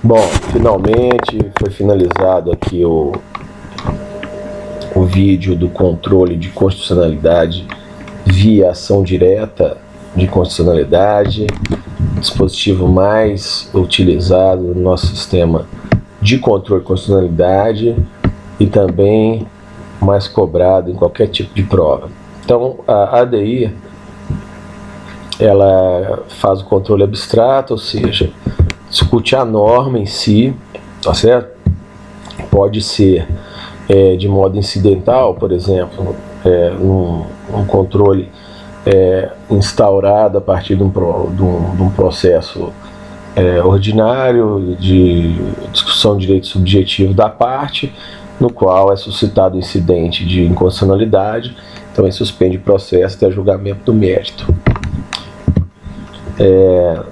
Bom, finalmente foi finalizado aqui o vídeo do controle de constitucionalidade via ação direta de constitucionalidade, dispositivo mais utilizado no nosso sistema de controle de constitucionalidade e também mais cobrado em qualquer tipo de prova. Então, a ADI, ela faz o controle abstrato, ou seja, discute a norma em si, tá certo? Pode ser de modo incidental, por exemplo, um controle instaurado a partir de um processo ordinário de discussão de direito subjetivo da parte, no qual é suscitado o incidente de inconstitucionalidade, então ele suspende o processo até julgamento do mérito.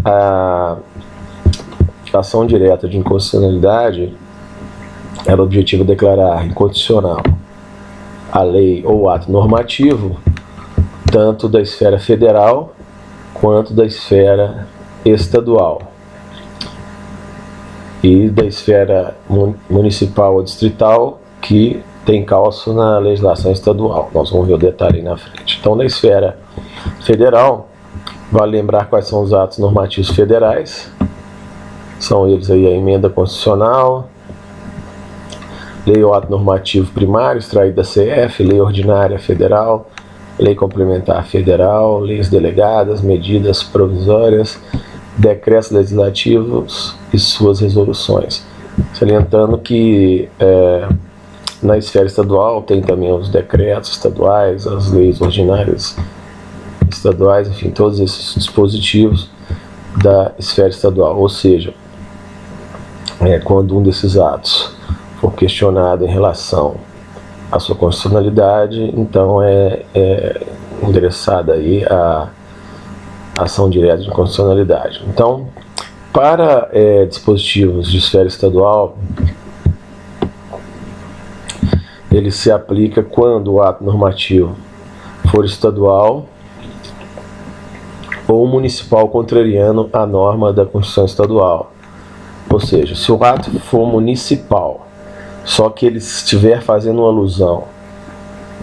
A ação direta de inconstitucionalidade, ela objetiva declarar inconstitucional a lei ou ato normativo, tanto da esfera federal quanto da esfera estadual e da esfera municipal ou distrital, que tem calço na legislação estadual. Nós vamos ver o detalhe aí na frente. Então, na esfera federal, vale lembrar quais são os atos normativos federais. São eles aí a emenda constitucional, lei ou ato normativo primário extraído da CF, lei ordinária federal, lei complementar federal, leis delegadas, medidas provisórias, decretos legislativos e suas resoluções. Salientando que na esfera estadual tem também os decretos estaduais, as leis ordinárias estaduais, enfim, todos esses dispositivos da esfera estadual. Ou seja, quando um desses atos for questionado em relação à sua constitucionalidade, então é endereçada aí a ação direta de constitucionalidade. Então, para dispositivos de esfera estadual, ele se aplica quando o ato normativo for estadual ou municipal contrariando a norma da Constituição Estadual. Ou seja, se o ato for municipal, só que ele estiver fazendo uma alusão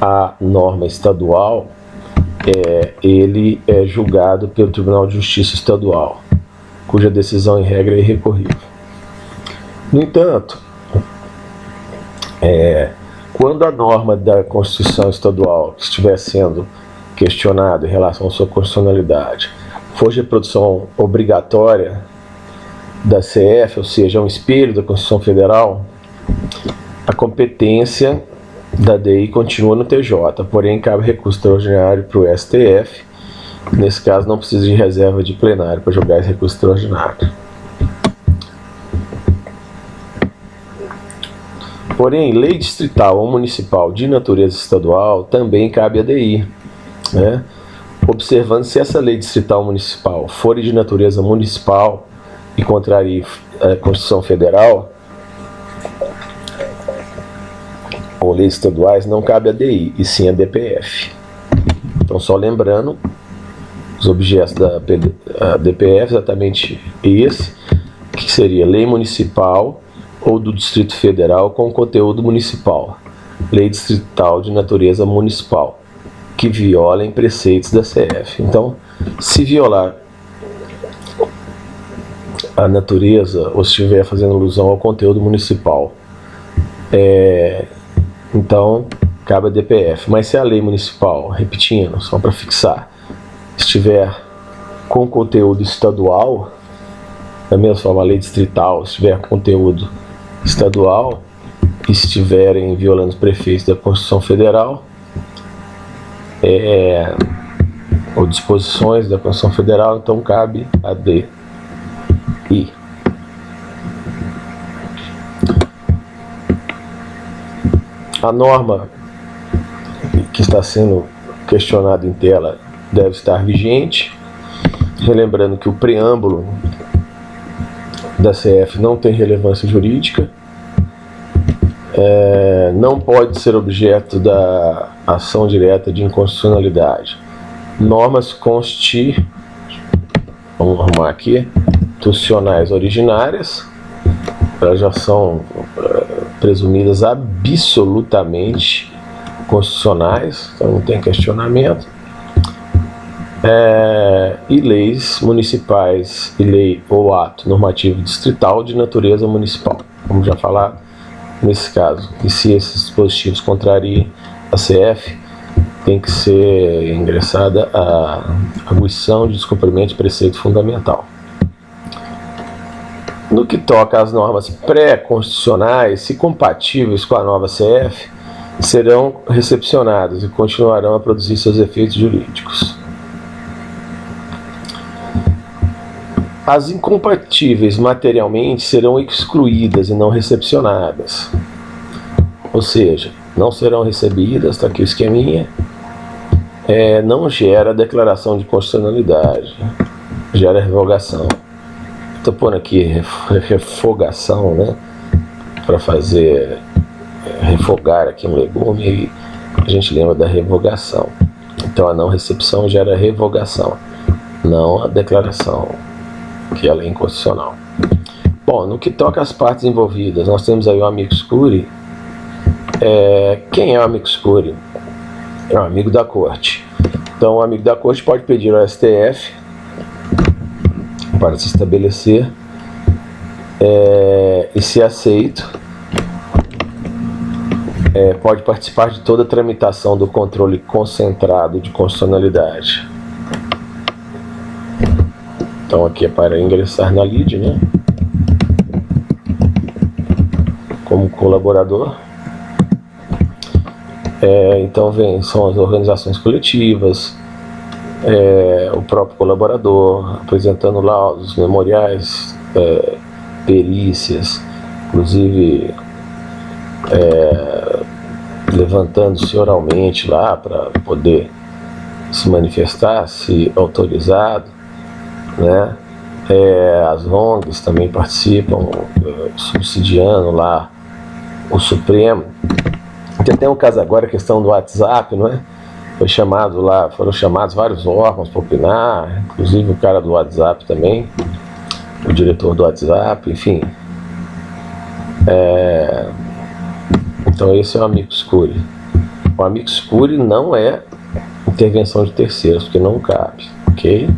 à norma estadual, ele é julgado pelo Tribunal de Justiça Estadual, cuja decisão em regra é irrecorrível. No entanto, quando a norma da Constituição Estadual estiver sendo questionada em relação à sua constitucionalidade for de reprodução obrigatória da CF, ou seja, um espelho da Constituição Federal, a competência da DI continua no TJ, porém cabe recurso extraordinário para o STF. Nesse caso não precisa de reserva de plenário para julgar esse recurso extraordinário. Porém, lei distrital ou municipal de natureza estadual também cabe à DI, né? Observando se essa lei distrital ou municipal for de natureza municipal e contrarie a Constituição Federal ou leis estaduais, não cabe a DI, e sim a DPF. Então, só lembrando, os objetos da DPF exatamente esse, que seria lei municipal ou do Distrito Federal com conteúdo municipal, lei distrital de natureza municipal, que violem preceitos da CF. Então, se violar a natureza ou se estiver fazendo alusão ao conteúdo municipal, então cabe a DPF. Mas se a lei municipal, repetindo, só para fixar, estiver com conteúdo estadual, da mesma forma a lei distrital estiver com conteúdo estadual e estiverem violando os preceitos da Constituição Federal, ou disposições da Constituição Federal, então cabe a DI. A norma que está sendo questionada em tela deve estar vigente, relembrando que o preâmbulo da CF não tem relevância jurídica, não pode ser objeto da ação direta de inconstitucionalidade. Normas vamos arrumar aqui, constitucionais originárias, elas já são presumidas absolutamente constitucionais, então não tem questionamento. E leis municipais e lei ou ato normativo distrital de natureza municipal, como já falado nesse caso. E se esses dispositivos contrariem a CF, tem que ser ingressada a arguição de descumprimento de preceito fundamental. No que toca às normas pré-constitucionais, se compatíveis com a nova CF, serão recepcionadas e continuarão a produzir seus efeitos jurídicos. As incompatíveis materialmente serão excluídas e não recepcionadas. Ou seja, não serão recebidas, está aqui o esqueminha, não gera declaração de constitucionalidade, gera revogação. Estou pondo aqui refogação, né, para fazer refogar aqui um legume, e a gente lembra da revogação. Então a não recepção gera revogação, não a declaração, que ela é inconstitucional. Bom, no que toca às partes envolvidas, nós temos aí o amicus curiae. Quem é o amicus curiae? É um amigo da corte. Então o amigo da corte pode pedir ao STF para se estabelecer, e se aceito, pode participar de toda a tramitação do controle concentrado de constitucionalidade. Então aqui é para ingressar na lide, né, como colaborador. Então são as organizações coletivas, o próprio colaborador apresentando laudos, memoriais, perícias, inclusive levantando-se oralmente lá para poder se manifestar, se autorizado, né? As ONGs também participam, subsidiando lá o Supremo. Tem um caso agora, a questão do WhatsApp, não é? Foram chamados vários órgãos para opinar, inclusive o cara do WhatsApp também, o diretor do WhatsApp, enfim. Então esse é o amicus curiae. O amicus curiae não é intervenção de terceiros, porque não cabe, ok?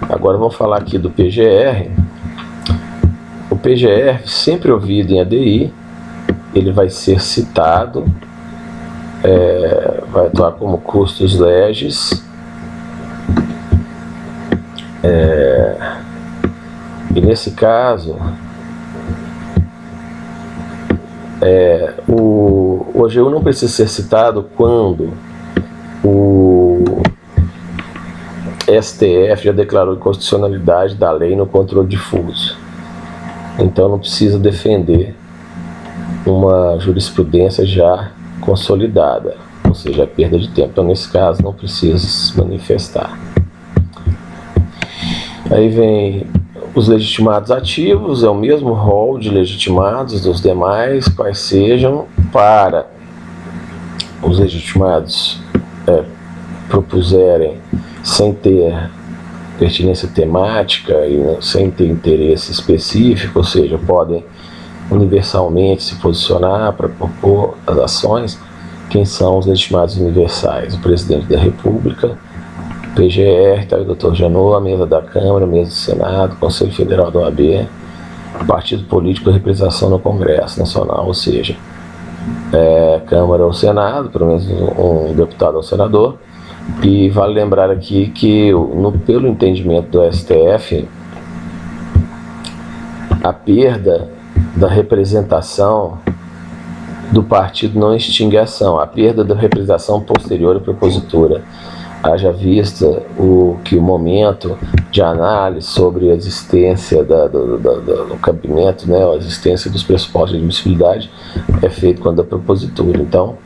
Agora vamos falar aqui do PGR. O PGR, sempre ouvido em ADI, ele vai ser citado, vai atuar como custos legis, e nesse caso o AGU não precisa ser citado quando o STF já declarou a inconstitucionalidade da lei no controle difuso. Então não precisa defender uma jurisprudência já consolidada, ou seja, a perda de tempo. Então nesse caso não precisa se manifestar. Aí vem os legitimados ativos, é o mesmo rol de legitimados dos demais, quais sejam. Para os legitimados propuserem sem ter pertinência temática e sem ter interesse específico, ou seja, podem universalmente se posicionar para propor as ações. Quem são os legitimados universais? O presidente da República, o PGR, está aí o Dr. Janot, a mesa da Câmara, a mesa do Senado, Conselho Federal da OAB, partido político e representação no Congresso Nacional, ou seja, Câmara ou Senado, pelo menos um deputado ou senador. E vale lembrar aqui que, pelo entendimento do STF, a perda da representação do partido não extingue a ação, a perda da representação posterior à propositura. Haja vista que o momento de análise sobre a existência do cabimento, né, a existência dos pressupostos de admissibilidade é feito quando a propositura. Então,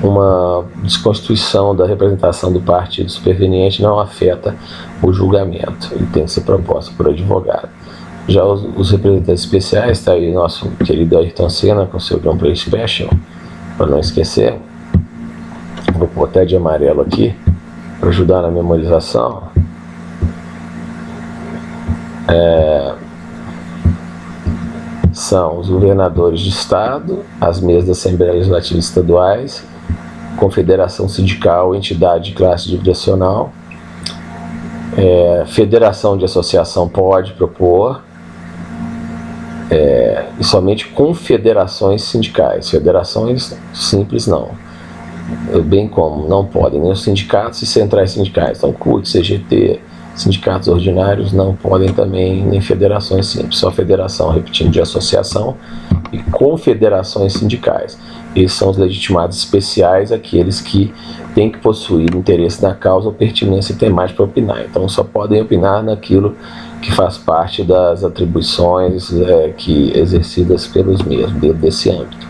uma desconstituição da representação do partido superveniente não afeta o julgamento, ele tem que ser proposto por advogado. Já os representantes especiais, está aí nosso querido Ayrton Senna com seu Grand Prix Special, para não esquecer. Vou botar de amarelo aqui para ajudar na memorização. são os governadores de estado, as mesas da Assembleia Legislativa Estaduais, confederação sindical, entidade de classe divisional, federação de associação pode propor, e somente confederações sindicais, federações simples não, bem como não podem nem os sindicatos e centrais sindicais, então CUT, CGT, sindicatos ordinários não podem também, nem federações simples, só federação, repetindo, de associação e confederações sindicais. Esses são os legitimados especiais, aqueles que têm que possuir interesse na causa ou pertinência temática para opinar. Então só podem opinar naquilo que faz parte das atribuições exercidas pelos mesmos, dentro desse âmbito.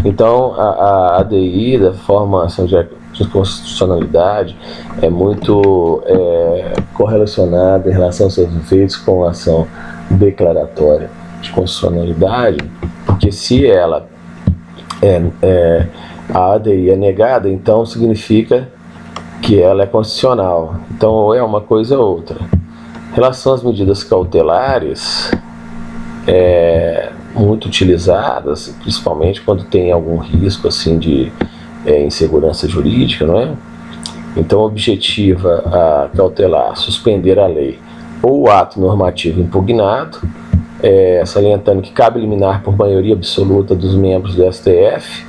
Então a ADI, da formação de constitucionalidade, é muito correlacionada em relação aos seus efeitos com a ação declaratória de constitucionalidade, porque se ela a ADI é negada, então significa que ela é constitucional. Então ou é uma coisa ou outra. Em relação às medidas cautelares, muito utilizadas, principalmente quando tem algum risco assim de insegurança jurídica, não é? Então objetiva a cautelar suspender a lei ou o ato normativo impugnado, salientando que cabe liminar por maioria absoluta dos membros do STF,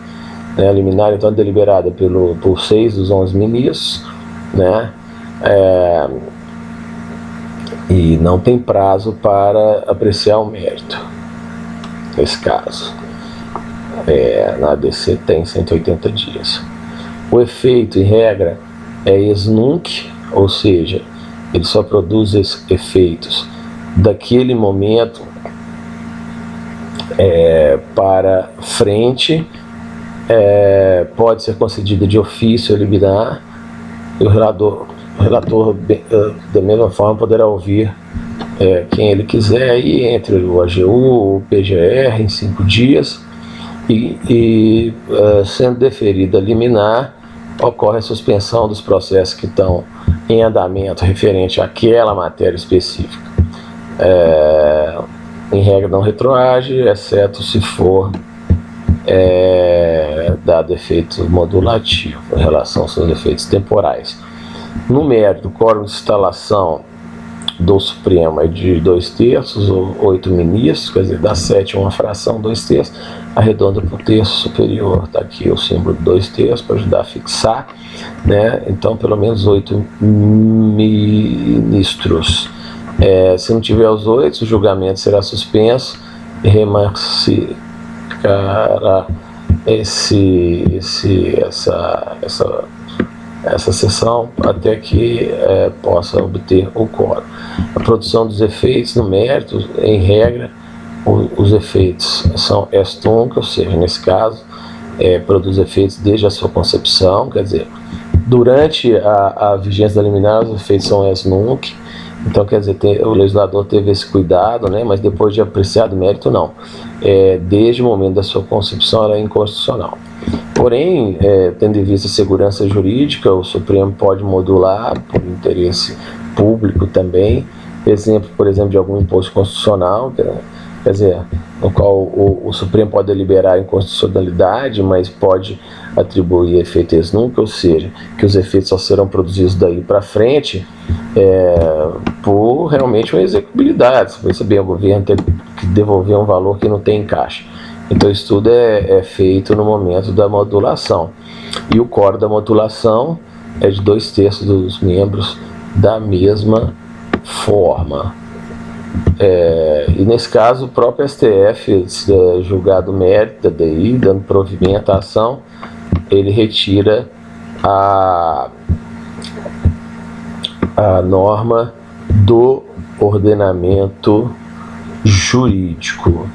né? A liminar então deliberada por 6 dos 11 ministros, né? E não tem prazo para apreciar o mérito nesse caso. Na ADC tem 180 dias. O efeito, em regra, é ex nunc, ou seja, ele só produz efeitos daquele momento para frente, pode ser concedida de ofício ou liminar, e o relator da mesma forma poderá ouvir quem ele quiser aí, entre o AGU, o PGR, em 5 dias, e sendo deferida liminar, ocorre a suspensão dos processos que estão em andamento referente àquela matéria específica. Em regra não retroage, exceto se for dado efeito modulativo em relação aos seus efeitos temporais. No mérito, o quórum de instalação do Supremo é de 2/3 ou 8 ministros, quer dizer, dá 7 uma fração, 2/3, arredonda para o terço superior, está aqui o símbolo de 2/3 para ajudar a fixar, né? Então pelo menos 8 ministros. Se não tiver os 8, o julgamento será suspenso e remarcará essa sessão até que possa obter o quórum. A produção dos efeitos no mérito, em regra, os efeitos são est nunc, ou seja, nesse caso, produz efeitos desde a sua concepção, quer dizer, durante a vigência da liminar, os efeitos são est nunc. Então, quer dizer, o legislador teve esse cuidado, né? Mas depois de apreciado o mérito, não. Desde o momento da sua concepção, ela é inconstitucional. Porém, tendo em vista a segurança jurídica, o Supremo pode modular por interesse público também, por exemplo, de algum imposto constitucional, quer dizer, no qual o Supremo pode deliberar inconstitucionalidade, mas pode atribuir efeito ex nunc, ou seja, que os efeitos só serão produzidos daí para frente por realmente uma execuibilidade. Você percebeu, o governo tem que devolver um valor que não tem em caixa. Então isso tudo é feito no momento da modulação. E o quórum da modulação é de 2/3 dos membros da mesma forma. E nesse caso o próprio STF, julgado o mérito da DI, dando provimento à ação, ele retira a norma do ordenamento jurídico.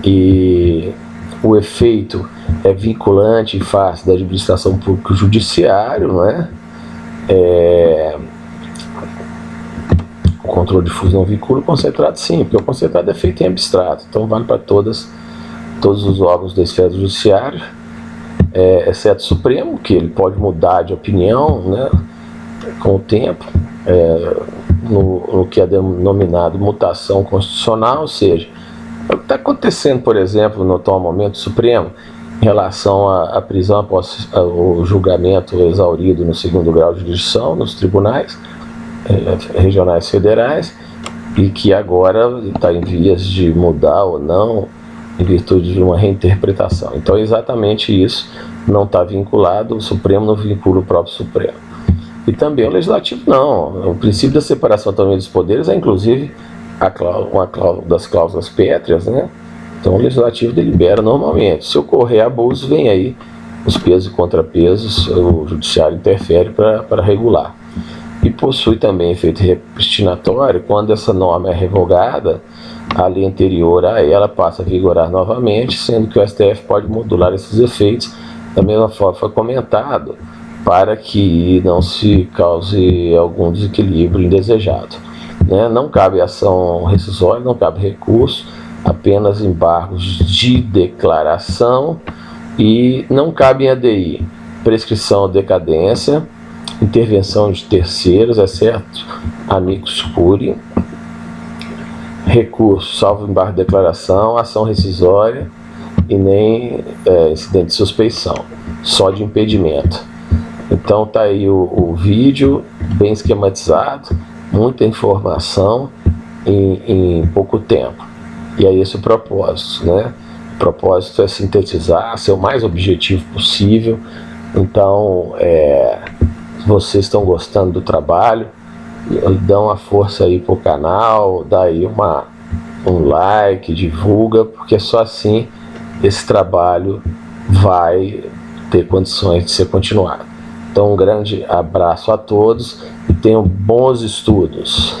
E o efeito é vinculante em face da administração pública e judiciário, não é? O controle difuso não vincula, o concentrado sim, porque o concentrado é feito em abstrato, então vale para todos os órgãos da esfera do judiciário, exceto o Supremo, que ele pode mudar de opinião, né? com o tempo, no que é denominado mutação constitucional, ou seja, o que está acontecendo, por exemplo, no atual momento Supremo, em relação à prisão após o julgamento exaurido no 2º grau de jurisdição, nos tribunais regionais federais, e que agora está em vias de mudar ou não, em virtude de uma reinterpretação. Então, exatamente isso não está vinculado, o Supremo não vincula o próprio Supremo. E também o Legislativo não. O princípio da separação da autonomia dos poderes é, inclusive, uma das cláusulas pétreas, né? Então, o Legislativo delibera normalmente. Se ocorrer abuso, vem aí os pesos e contrapesos, o Judiciário interfere para regular. E possui também efeito repristinatório quando essa norma é revogada, a lei anterior a ela passa a vigorar novamente, sendo que o STF pode modular esses efeitos da mesma forma que foi comentado, para que não se cause algum desequilíbrio indesejado. Não cabe ação rescisória, não cabe recurso, apenas embargos de declaração, e não cabe em ADI prescrição ou decadência, intervenção de terceiros, exceto amicus curiae, recurso, salvo embargo de declaração, ação rescisória e nem incidente de suspeição, só de impedimento. Então tá aí o vídeo, bem esquematizado, muita informação em pouco tempo. E é esse o propósito, né? O propósito é sintetizar, ser o mais objetivo possível. Então, se vocês estão gostando do trabalho, dão uma força aí pro canal, dá aí um like, divulga, porque só assim esse trabalho vai ter condições de ser continuado. Então, um grande abraço a todos e tenham bons estudos.